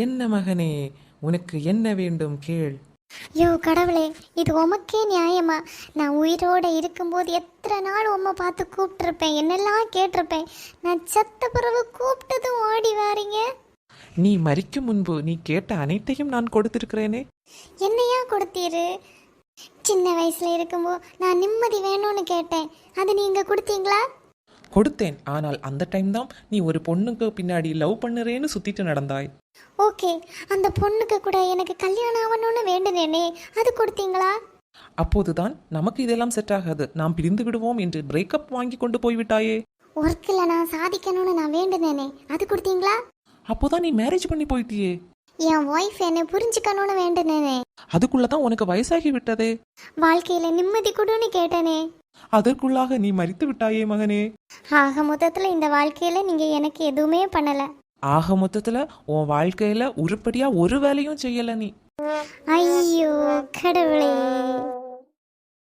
என்ன மகனே, உனக்கு என்ன வேண்டும் கேள். யோ கடவுளே, இது உமக்கே நியாயமா? நான் உயிரோட இருக்கும்போது எத்தனை நாள் உம்மை பார்த்து கூப்பிட்டுருப்பேன், என்னெல்லாம் கேட்டிருப்பேன். நான் செத்த பிறகு கூப்பிட்டதும் ஓடி வாரீங்க. நீ மரிக்கும் முன்பு நீ கேட்ட அனைத்தையும் நான் கொடுத்திருக்கிறேனே. என்னையா கொடுத்தீரு? சின்ன வயசுல இருக்கும்போது நான் நிம்மதி வேணும்னு கேட்டேன், அது நீங்க கொடுத்தீங்களா? கொடுத்தேன். ஆனால் அந்த டைம் தான் நீ ஒரு பொண்ணுக்கு பின்னாடி லவ் பண்ணுறேன்னு சுத்திட்டு நடந்தாய். ஓகே, அந்த பொண்ணுக்கு கூட எனக்கு கல்யாணம் ஆகணும்னு வேண்டுனேனே, அது கொடுத்தீங்களா? அப்போதுதான் நமக்கு இதெல்லாம் செட் ஆகாது, நாம் பிரிந்து விடுவோம் என்று பிரேக்கப் வாங்கி கொண்டு போய்விட்டாயே. ஒர்க்கில் நான் சாதிக்கணும்னு நான் வேண்டுனேனே, அது கொடுத்தீங்களா? அப்போதான் நீ மேரேஜ் பண்ணி போயிட்டியே. என் ஒய்ஃப் என்னை புரிஞ்சுக்கணும்னு வேண்டுனேனே. அதுக்குள்ளதான் உனக்கு வயசாகி விட்டதே. வாழ்க்கையில நிம்மதி கொடுன்னு கேட்டனே. அதற்குள்ளாக நீ மரித்து விட்டாயே மகனே. ஆக மொத்தத்துல இந்த வாழ்க்கையில நீங்க எனக்கு எதுவுமே பண்ணல. ஆக மொத்தத்துல உன் வாழ்க்கையில உருப்படியா ஒரு வேலையும் செய்யல நீ. ஐயோ கடவுளே.